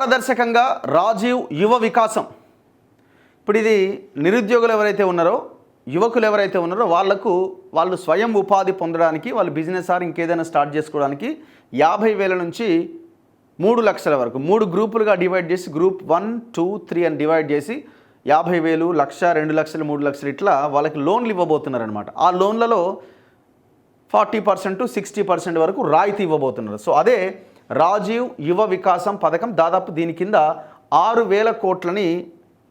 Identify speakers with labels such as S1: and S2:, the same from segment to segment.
S1: పారదర్శకంగా రాజీవ్ యువ వికాసం. ఇప్పుడు ఇది నిరుద్యోగులు ఎవరైతే ఉన్నారో, యువకులు ఎవరైతే ఉన్నారో వాళ్ళు స్వయం ఉపాధి పొందడానికి, వాళ్ళు బిజినెస్ ఆర్ ఇంకేదైనా స్టార్ట్ చేసుకోవడానికి 50,000 నుంచి 3 లక్షల వరకు 3 గ్రూపులుగా డివైడ్ చేసి, గ్రూప్ 1, 2, 3 అని డివైడ్ చేసి 50,000, 1,00,000, 2 లక్షలు, 3 లక్షలు ఇట్లా వాళ్ళకి లోన్లు ఇవ్వబోతున్నారు అనమాట. ఆ లోన్లలో 40% to 60% వరకు రాయితీ ఇవ్వబోతున్నారు. సో అదే రాజీవ్ యువ వికాసం పథకం. దాదాపు దీని కింద 6,000 కోట్లని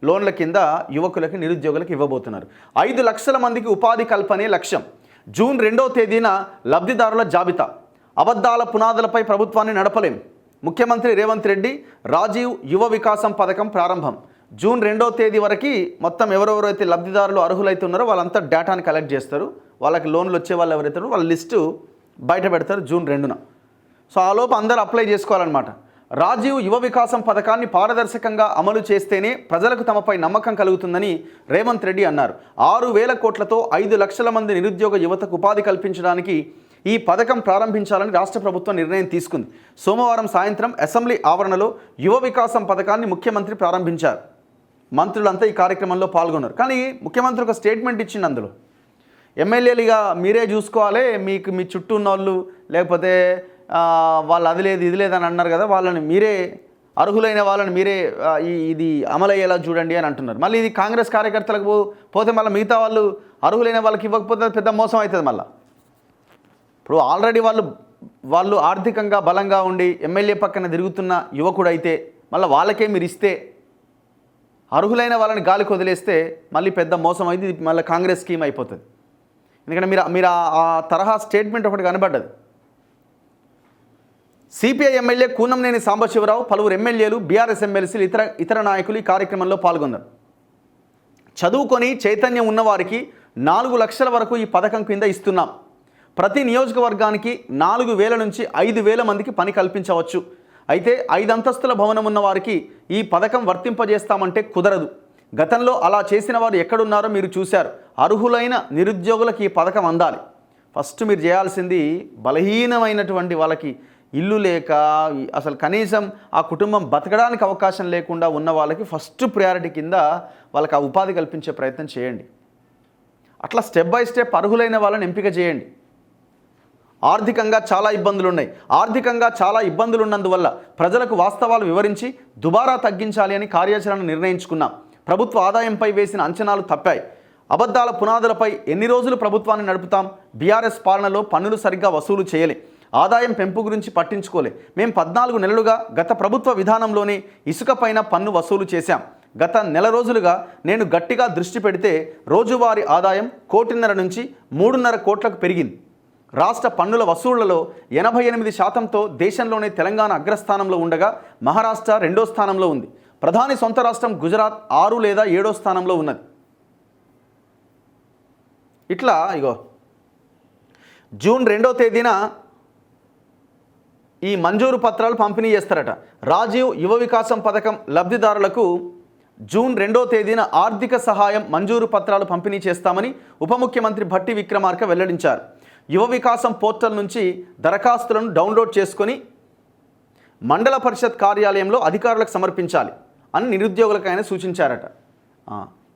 S1: లోన్ల కింద యువకులకి, నిరుద్యోగులకు ఇవ్వబోతున్నారు. 5 లక్షల మందికి ఉపాధి కల్పనే లక్ష్యం. జూన్ 2వ తేదీన లబ్ధిదారుల జాబితా. అబద్ధాల పునాదులపై ప్రభుత్వాన్ని నడపలేం. ముఖ్యమంత్రి రేవంత్ రెడ్డి రాజీవ్ యువ వికాసం పథకం ప్రారంభం. జూన్ 2వ తేదీ వరకు మొత్తం ఎవరెవరైతే లబ్ధిదారులు అర్హులైతే ఉన్నారో వాళ్ళంతా డేటాని కలెక్ట్ చేస్తారు. వాళ్ళకి లోన్లు వచ్చే వాళ్ళు ఎవరైతే ఉన్నారో వాళ్ళ లిస్టు బయట పెడతారు జూన్ 2న. సో ఆ లోపు అందరూ అప్లై చేసుకోవాలన్నమాట. రాజీవ్ యువ వికాసం పథకాన్ని పారదర్శకంగా అమలు చేస్తేనే ప్రజలకు తమపై నమ్మకం కలుగుతుందని రేవంత్ రెడ్డి అన్నారు. 6,000 కోట్లతో 5 లక్షల మంది నిరుద్యోగ యువతకు ఉపాధి కల్పించడానికి ఈ పథకం ప్రారంభించాలని రాష్ట్ర ప్రభుత్వం నిర్ణయం తీసుకుంది. సోమవారం సాయంత్రం అసెంబ్లీ ఆవరణలో యువ వికాసం పథకాన్ని ముఖ్యమంత్రి ప్రారంభించారు. మంత్రులంతా ఈ కార్యక్రమంలో పాల్గొన్నారు. కానీ ముఖ్యమంత్రి ఒక స్టేట్మెంట్ ఇచ్చింది. అందులో ఎమ్మెల్యేలుగా మీరే చూసుకోవాలి, మీకు మీ చుట్టూ ఉన్న వాళ్ళు లేకపోతే వాళ్ళు అది లేదు ఇది లేదని అన్నారు కదా, వాళ్ళని మీరే అర్హులైన వాళ్ళని మీరే ఇది అమలయ్యేలా చూడండి అని అంటున్నారు. మళ్ళీ ఇది కాంగ్రెస్ కార్యకర్తలకు పోతే మళ్ళీ మిగతా వాళ్ళు అర్హులైన వాళ్ళకి ఇవ్వకపోతే పెద్ద మోసం అవుతుంది. మళ్ళీ ఇప్పుడు ఆల్రెడీ వాళ్ళు ఆర్థికంగా బలంగా ఉండి ఎమ్మెల్యే పక్కన తిరుగుతున్న యువకుడైతే మళ్ళీ వాళ్ళకే మీరు ఇస్తే, అర్హులైన వాళ్ళని గాలికి వదిలేస్తే మళ్ళీ పెద్ద మోసం అయింది. ఇది మళ్ళీ కాంగ్రెస్ స్కీమ్ అయిపోతుంది. ఎందుకంటే మీరు ఆ తరహా స్టేట్మెంట్ ఒకటి కనబడ్డది. సిపిఐ ఎమ్మెల్యే కూనంనేని సాంబశివరావు, పలువురు ఎమ్మెల్యేలు, బీఆర్ఎస్ ఎమ్మెల్సీలు, ఇతర నాయకులు ఈ కార్యక్రమంలో పాల్గొన్నారు. చదువుకొని చైతన్యం ఉన్నవారికి 4 లక్షల వరకు ఈ పథకం కింద ఇస్తున్నాం. ప్రతి నియోజకవర్గానికి 4,000 నుంచి 5,000 మందికి పని కల్పించవచ్చు. అయితే 5 అంతస్తుల భవనం ఉన్న వారికి ఈ పథకం వర్తింపజేస్తామంటే కుదరదు. గతంలో అలా చేసిన వారు ఎక్కడున్నారో మీరు చూశారు. అర్హులైన నిరుద్యోగులకు ఈ పథకం అందాలి. ఫస్ట్ మీరు చేయాల్సింది బలహీనమైనటువంటి వాళ్ళకి, ఇల్లు లేక అసలు కనీసం ఆ కుటుంబం బతకడానికి అవకాశం లేకుండా ఉన్న వాళ్ళకి ఫస్ట్ ప్రయారిటీ కింద వాళ్ళకి ఆ ఉపాధి కల్పించే ప్రయత్నం చేయండి. అట్లా స్టెప్ బై స్టెప్ అర్హులైన వాళ్ళని ఎంపిక చేయండి. ఆర్థికంగా చాలా ఇబ్బందులు ఉన్నందువల్ల ప్రజలకు వాస్తవాలు వివరించి దుబారా తగ్గించాలి అని కార్యాచరణ నిర్ణయించుకున్నాం. ప్రభుత్వ ఆదాయంపై వేసిన అంచనాలు తప్పాయి. అబద్ధాల పునాదులపై ఎన్ని రోజులు ప్రభుత్వాన్ని నడుపుతాం? బీఆర్ఎస్ పాలనలో పన్నులు సరిగ్గా వసూలు చేయలే, ఆదాయం పెంపు గురించి పట్టించుకోలే. మేము 14 నెలలుగా గత ప్రభుత్వ విధానంలోనే ఇసుక పైన పన్ను వసూలు చేశాం. గత నెల రోజులుగా నేను గట్టిగా దృష్టి పెడితే రోజువారీ ఆదాయం 1.5 నుంచి 3.5 కోట్లకు పెరిగింది. రాష్ట్ర పన్నుల వసూళ్లలో 88%తో దేశంలోనే తెలంగాణ అగ్రస్థానంలో ఉండగా మహారాష్ట్ర 2వ స్థానంలో ఉంది. ప్రధాని సొంత రాష్ట్రం గుజరాత్ 6 లేదా 7వ స్థానంలో ఉన్నది. ఇట్లా జూన్ 2వ తేదీన ఈ మంజూరు పత్రాలు పంపిణీ చేస్తారట. రాజీవ్ యువ వికాసం పథకం లబ్ధిదారులకు జూన్ 2వ తేదీన ఆర్థిక సహాయం మంజూరు పత్రాలు పంపిణీ చేస్తామని ఉప ముఖ్యమంత్రి భట్టి విక్రమార్క వెల్లడించారు. యువ వికాసం పోర్టల్ నుంచి దరఖాస్తులను డౌన్లోడ్ చేసుకొని మండల పరిషత్ కార్యాలయంలో అధికారులకు సమర్పించాలి అని నిరుద్యోగులకు ఆయన సూచించారట.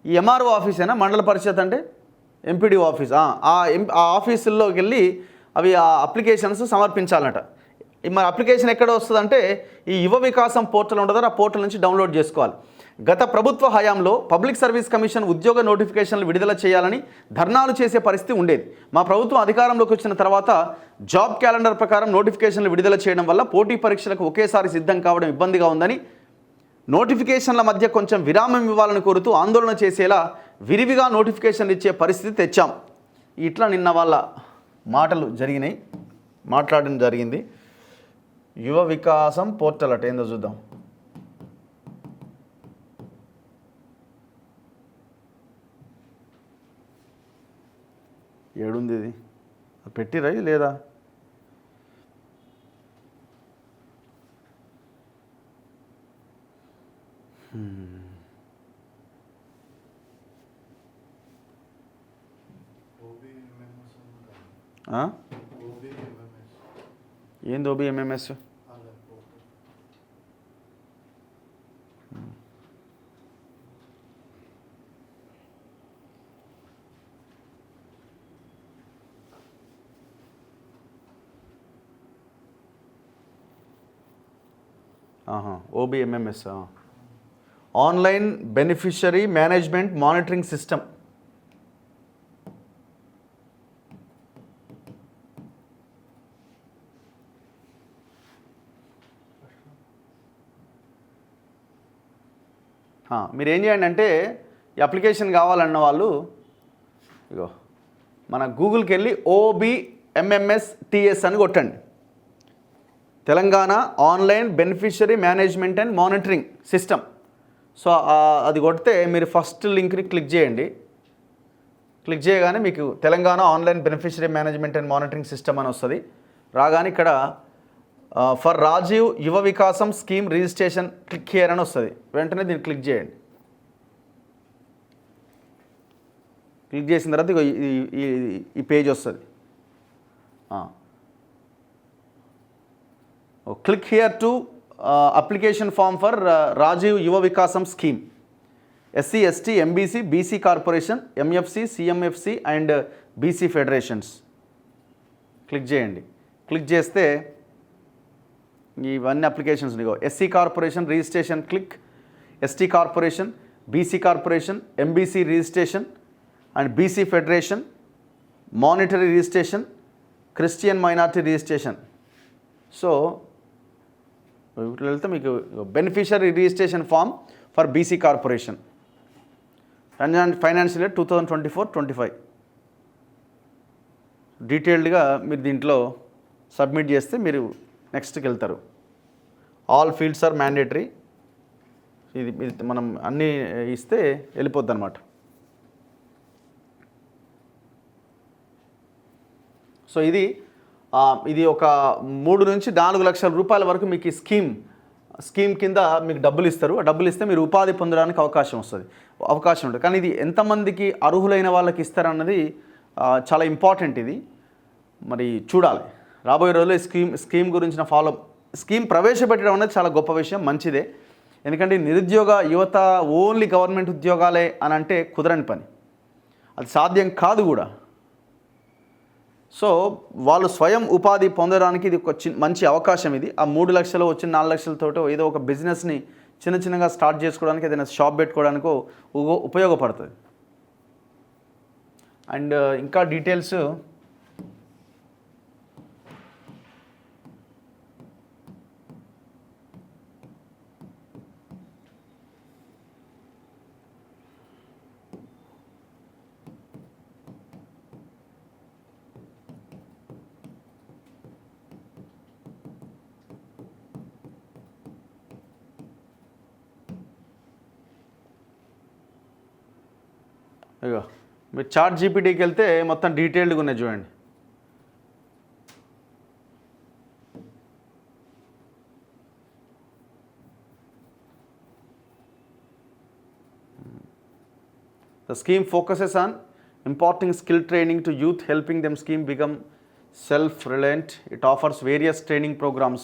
S1: ఈ ఎంఆర్ఓ ఆఫీసేనా మండల పరిషత్ అంటే? MPDO office. ఆ ఆఫీసుల్లోకి వెళ్ళి అవి ఆ అప్లికేషన్స్ సమర్పించాలట. మరి అప్లికేషన్ ఎక్కడ వస్తుందంటే ఈ యువ వికాసం పోర్టల్ ఉండదో ఆ పోర్టల్ నుంచి డౌన్లోడ్ చేసుకోవాలి. గత ప్రభుత్వ హయాంలో పబ్లిక్ సర్వీస్ కమిషన్ ఉద్యోగ నోటిఫికేషన్లు విడుదల చేయాలని ధర్నాలు చేసే పరిస్థితి ఉండేది. మా ప్రభుత్వం అధికారంలోకి వచ్చిన తర్వాత జాబ్ క్యాలెండర్ ప్రకారం నోటిఫికేషన్లు విడుదల చేయడం వల్ల పోటీ పరీక్షలకు ఒకేసారి సిద్ధం కావడం ఇబ్బందిగా ఉందని, నోటిఫికేషన్ల మధ్య కొంచెం విరామం ఇవ్వాలని కోరుతూ ఆందోళన చేసేలా విరివిగా నోటిఫికేషన్లు ఇచ్చే పరిస్థితి తెచ్చాం. ఇట్లా నిన్న వాళ్ళ మాట్లాడడం జరిగింది. యువ వికాసం పోర్టల్ అట ఏందో చూద్దాం. ఏడుంది ఇది? పెట్టిరా లేదా? ఏంది OBMMS? OBMMS, online beneficiary management monitoring system. మీరు ఏం చేయండి అంటే ఈ అప్లికేషన్ కావాలన్న వాళ్ళు ఇగో మన గూగుల్కి వెళ్ళి OBMMSTS అని కొట్టండి. Telangana online beneficiary management and monitoring system. So అది కొడితే మీరు ఫస్ట్ లింక్ని క్లిక్ చేయండి. క్లిక్ చేయగానే మీకు Telangana online beneficiary management and monitoring system అని వస్తుంది. రాగానే ఇక్కడ for Rajiv Yuva Vikasam scheme registration click here అని వస్తుంది. వెంటనే దీన్ని క్లిక్ చేయండి. క్లిక్ చేసిన తర్వాత ఈ పేజ్ వస్తుంది. Click here to application form for Rajiv Yuva Vikasam scheme SC ST MBC BC corporation MFC CMFC and BC federations. Click చేయండి. క్లిక్ చేస్తే ఇవన్నీ అప్లికేషన్స్ ఇగో SC corporation registration click, ST corporation, BC corporation, MBC registration and BC federation, monetary registration, Christian minority registration. So వీటిలో వెళ్తే మీకు beneficiary registration form for BC corporation financial year 2024-25 డీటెయిల్డ్గా మీరు దీంట్లో సబ్మిట్ చేస్తే మీరు నెక్స్ట్కి వెళ్తారు. All fields are mandatory. ఇది మనం అన్నీ ఇస్తే వెళ్ళిపోద్ది అనమాట. సో ఇది ఒక 3 నుంచి 4 లక్షల రూపాయల వరకు మీకు ఈ స్కీమ్ కింద మీకు డబ్బులు ఇస్తారు. ఆ డబ్బులు ఇస్తే మీరు ఉపాధి పొందడానికి అవకాశం ఉంటుంది. కానీ ఇది ఎంతమందికి అర్హులైన వాళ్ళకి ఇస్తారన్నది చాలా ఇంపార్టెంట్. ఇది మరి చూడాలి రాబోయే రోజుల్లో స్కీమ్ గురించిన స్కీమ్ ప్రవేశపెట్టడం అనేది చాలా గొప్ప విషయం, మంచిదే. ఎందుకంటే నిరుద్యోగ యువత ఓన్లీ గవర్నమెంట్ ఉద్యోగాలే అని అంటే కుదరని పని, అది సాధ్యం కాదు కూడా. సో వాళ్ళు స్వయం ఉపాధి పొందడానికి ఇది ఒక మంచి అవకాశం. ఇది ఆ 3 లక్షలు వచ్చిన 4 లక్షలతో ఏదో ఒక బిజినెస్ని చిన్నగా స్టార్ట్ చేసుకోవడానికి, ఏదైనా షాప్ పెట్టుకోవడానికో ఉపయోగపడుతుంది. అండ్ ఇంకా డీటెయిల్స్ ఇగో మీరు చాట్ జీపీటీకి వెళ్తే మొత్తం డీటెయిల్డ్గా ఉన్నాయి చూడండి. The scheme focuses on imparting skill training to youth, helping them scheme become self-reliant. It offers various training programs